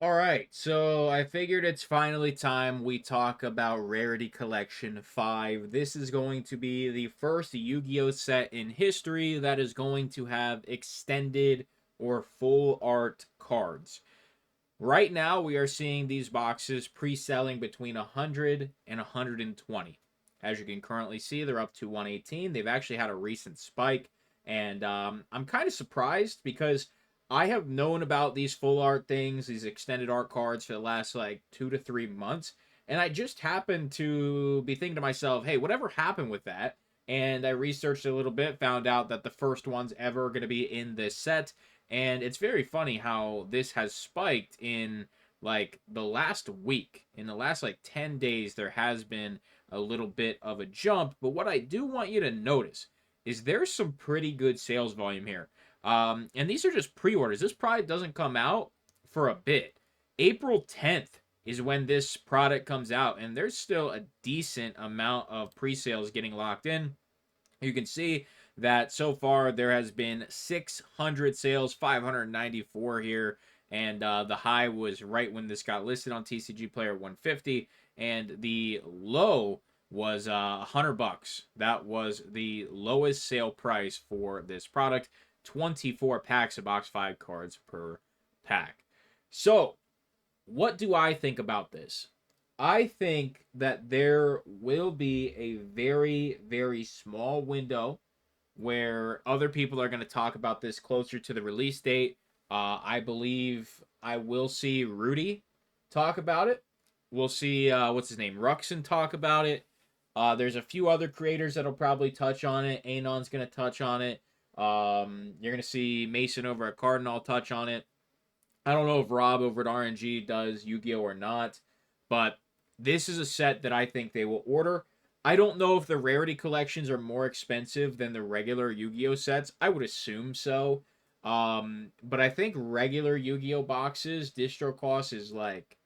All right, so I figured it's finally time we talk about Rarity Collection 5. This is going to be the first Yu-Gi-Oh set in history that is going to have extended or full art cards. Right now, we are seeing these boxes pre-selling between 100 and 120. As you can currently see, they're up to 118. They've actually had a recent spike, and I'm kind of surprised because I have known about these full art things, these extended art cards for the last like 2 to 3 months, and I just happened to be thinking to myself, hey, whatever happened with that? And I researched a little bit, found out that the first one's ever going to be in this set, and it's very funny how this has spiked in like the last week. In the last like 10 days, there has been a little bit of a jump. But what I do want you to notice is there's some pretty good sales volume here. And these are just pre orders. This product doesn't come out for a bit. April 10th is when this product comes out, and there's still a decent amount of pre sales getting locked in. You can see that so far there has been 600 sales, 594 here, and the high was right when this got listed on TCG Player 150, and the low was $100. That was the lowest sale price for this product. 24 packs of box 5 cards per pack. So, what do I think about this? I think that there will be a very, very small window where other people are going to talk about this closer to the release date. I believe I will see Rudy talk about it. We'll see, what's his name? Ruxin talk about it. There's a few other creators that'll probably touch on it. Anon's going to touch on it. You're going to see Mason over at Cardinal touch on it. I don't know if Rob over at RNG does Yu-Gi-Oh or not, but this is a set that I think they will order. I don't know if the rarity collections are more expensive than the regular Yu-Gi-Oh sets. I would assume so. But I think regular Yu-Gi-Oh boxes distro cost is like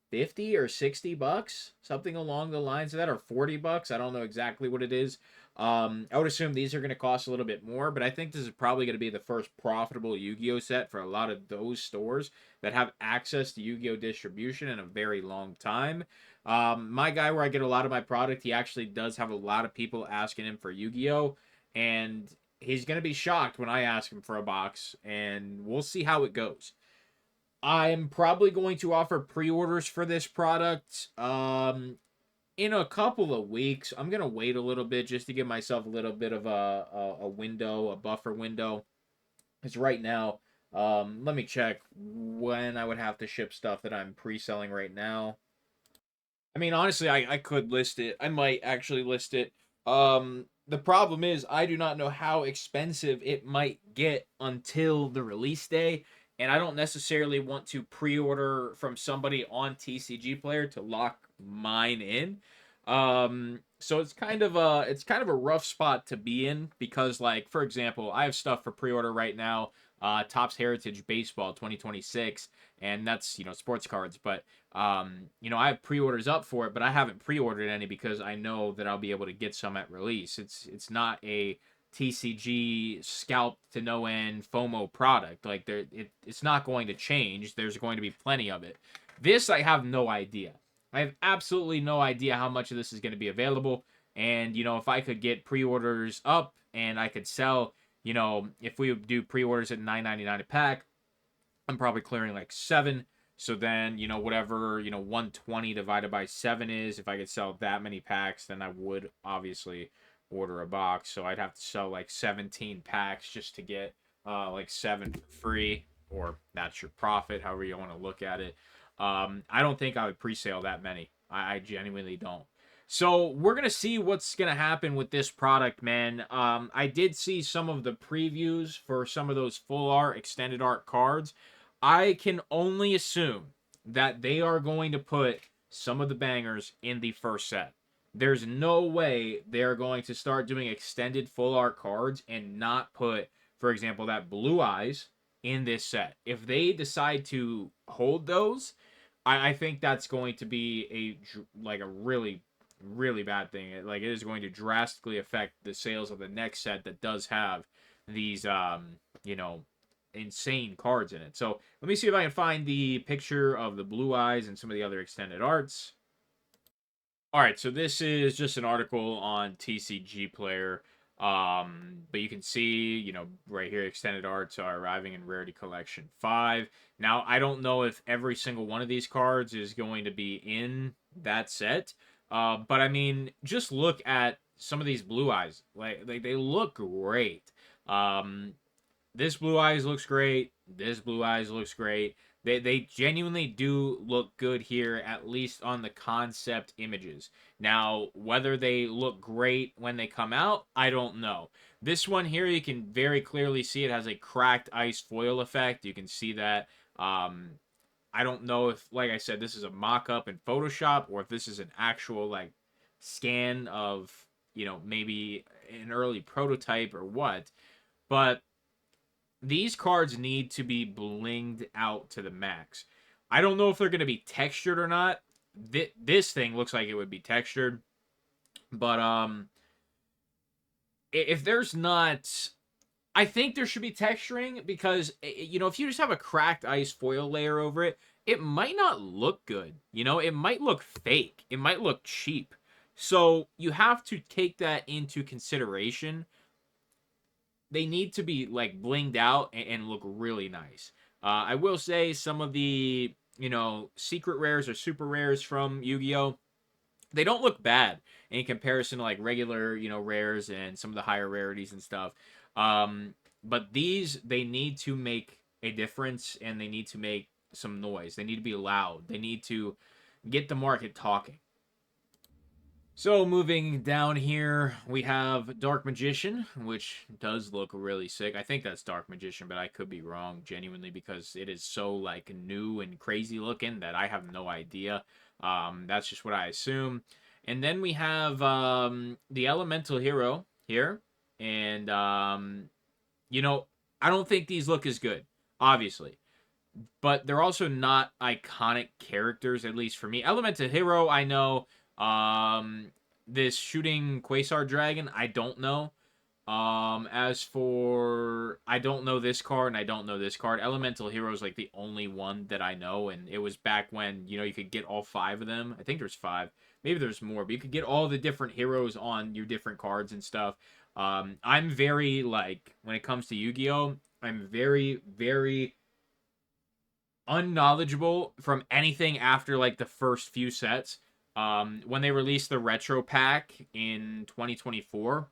50 or 60 bucks, something along the lines of that, or 40 bucks. I don't know exactly what it is. I would assume these are going to cost a little bit more, but I think this is probably going to be the first profitable Yu-Gi-Oh set for a lot of those stores that have access to Yu-Gi-Oh distribution in a very long time. My guy where I get a lot of my product, he actually does have a lot of people asking him for Yu-Gi-Oh, and he's going to be shocked when I ask him for a box, and we'll see how it goes. I'm probably going to offer pre-orders for this product in a couple of weeks. I'm gonna wait a little bit just to give myself a little bit of a window, a buffer window. Because right now, let me check when I would have to ship stuff that I'm pre-selling right now. I mean, honestly, I could list it. I might actually list it. The problem is I do not know how expensive it might get until the release day, and I don't necessarily want to pre-order from somebody on TCG Player to lock mine in. So it's kind of a rough spot to be in because, like, for example, I have stuff for pre-order right now. Topps Heritage Baseball 2026, and that's sports cards, but I have pre-orders up for it, but I haven't pre-ordered any because I know that I'll be able to get some at release. It's not a TCG scalp to no end FOMO product. Like it's not going to change. There's going to be plenty of it. This I have no idea. I have absolutely no idea how much of this is going to be available. And if I could get pre-orders up and I could sell, if we do pre-orders at $9.99 a pack, I'm probably clearing like 7. So then, whatever, 120 divided by 7 is, if I could sell that many packs, then I would obviously order a box. So I'd have to sell like 17 packs just to get like 7 for free, or that's your profit, however you want to look at it. I don't think I would pre-sale that many. I genuinely don't. So we're gonna see what's gonna happen with this product, man. I did see some of the previews for some of those full art, extended art cards. I can only assume that they are going to put some of the bangers in the first set. There's no way they're going to start doing extended full art cards and not put, for example, that Blue Eyes in this set. If they decide to hold those, I think that's going to be a really really bad thing. Like it is going to drastically affect the sales of the next set that does have these you know insane cards in it. So let me see if I can find the picture of the Blue Eyes and some of the other extended arts. All right, so this is just an article on TCG Player. But you can see, right here, extended arts are arriving in Rarity Collection 5. Now, I don't know if every single one of these cards is going to be in that set. But I mean, just look at some of these Blue Eyes. Like they look great. Um, this Blue Eyes looks great. This Blue Eyes looks great. They genuinely do look good here, at least on the concept images. Now, whether they look great when they come out, I don't know. This one here, you can very clearly see it has a cracked ice foil effect. You can see that. I don't know if, like I said, this is a mock-up in Photoshop or if this is an actual, like, scan of, maybe an early prototype or what. But these cards need to be blinged out to the max. I don't know if they're going to be textured or not. This thing looks like it would be textured, but if there's not, I think there should be texturing because if you just have a cracked ice foil layer over it, it might not look good. It might look fake. It might look cheap. So you have to take that into consideration. They need to be like blinged out and look really nice. I will say some of the secret rares or super rares from Yu-Gi-Oh, they don't look bad in comparison to like regular rares and some of the higher rarities and stuff. But these, they need to make a difference and they need to make some noise. They need to be loud. They need to get the market talking. So moving down here, we have Dark Magician, which does look really sick. I think that's Dark Magician, but I could be wrong, genuinely, because it is so, like, new and crazy looking that I have no idea. That's just what I assume. And then we have the Elemental Hero here. And, I don't think these look as good, obviously. But they're also not iconic characters, at least for me. Elemental Hero, I know. This shooting Quasar Dragon, I don't know. As for, I don't know this card, and I don't know this card. Elemental Hero is like the only one that I know, and it was back when, you could get all 5 of them. I think there's 5. Maybe there's more, but you could get all the different heroes on your different cards and stuff. I'm very, like, when it comes to Yu-Gi-Oh, I'm very, very unknowledgeable from anything after, like, the first few sets. When they released the retro pack in 2024,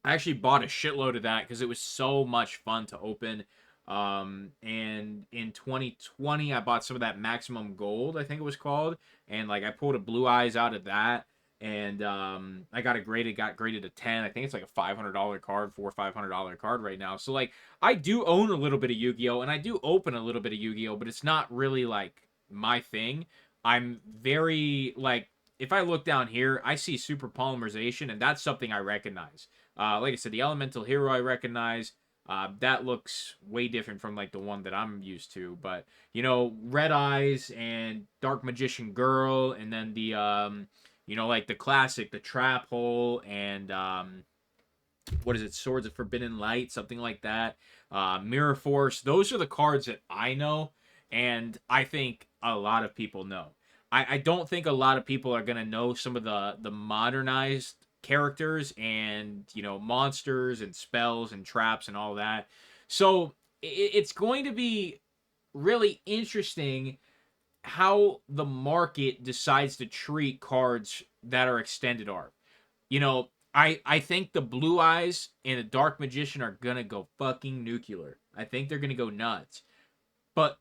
I actually bought a shitload of that because it was so much fun to open. And in 2020, I bought some of that Maximum Gold, I think it was called, and like I pulled a Blue Eyes out of that, and I got graded a 10. I think it's like a $500 card, $500 card right now. So like I do own a little bit of Yu-Gi-Oh, and I do open a little bit of Yu-Gi-Oh, but it's not really like my thing. I'm very, like, if I look down here, I see super polymerization, and that's something I recognize. Like I said, the Elemental Hero I recognize. That looks way different from, like, the one that I'm used to. But, Red Eyes and Dark Magician Girl, and then the, like the classic, the Trap Hole, and, what is it, Swords of Forbidden Light, something like that. Mirror Force. Those are the cards that I know, and I think a lot of people know. I don't think a lot of people are going to know some of the modernized characters and, monsters and spells and traps and all that. So it's going to be really interesting how the market decides to treat cards that are extended art. I think the Blue Eyes and the Dark Magician are going to go fucking nuclear. I think they're going to go nuts. But,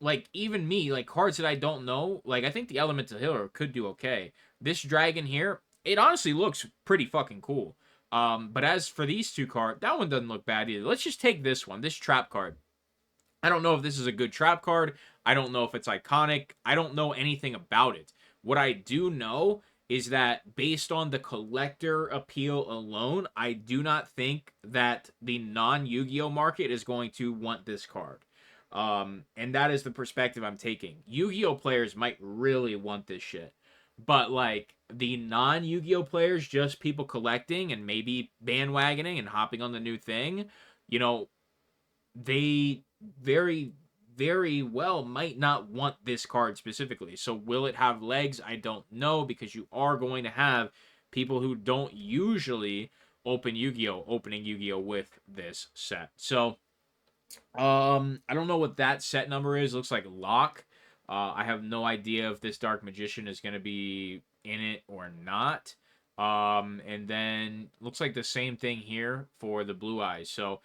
like, even me, like, cards that I don't know, like, I think the Elemental Hero could do okay. This dragon here, it honestly looks pretty fucking cool. But as for these two cards, that one doesn't look bad either. Let's just take this one, this trap card. I don't know if this is a good trap card. I don't know if it's iconic. I don't know anything about it. What I do know is that based on the collector appeal alone, I do not think that the non-Yu-Gi-Oh market is going to want this card. And that is the perspective I'm taking. Yu-Gi-Oh players might really want this shit. But, like, the non-Yu-Gi-Oh players, just people collecting and maybe bandwagoning and hopping on the new thing, they very, very well might not want this card specifically. So will it have legs? I don't know, because you are going to have people who don't usually open Yu-Gi-Oh! Opening Yu-Gi-Oh! With this set. So I don't know what that set number is. It looks like lock. I have no idea if this Dark Magician is going to be in it or not. And then looks like the same thing here for the Blue Eyes. So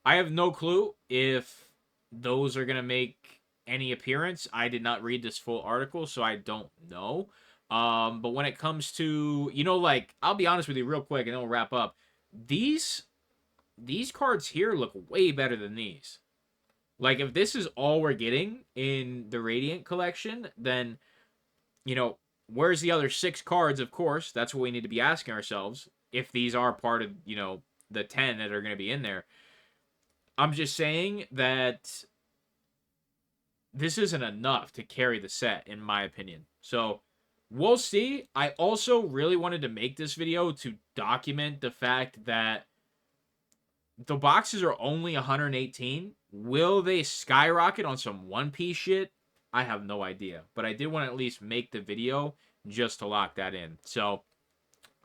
I have no clue if those are going to make any appearance. I did not read this full article, so I don't know. But when it comes to, like, I'll be honest with you real quick and then we'll wrap up. These cards here look way better than these. Like, if this is all we're getting in the Radiant collection, then, where's the other 6 cards, of course? That's what we need to be asking ourselves, if these are part of, the 10 that are going to be in there. I'm just saying that this isn't enough to carry the set, in my opinion. So, we'll see. I also really wanted to make this video to document the fact that the boxes are only 118. Will they skyrocket on some One Piece shit? I have no idea. But I did want to at least make the video just to lock that in. So,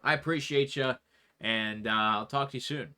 I appreciate you, and I'll talk to you soon.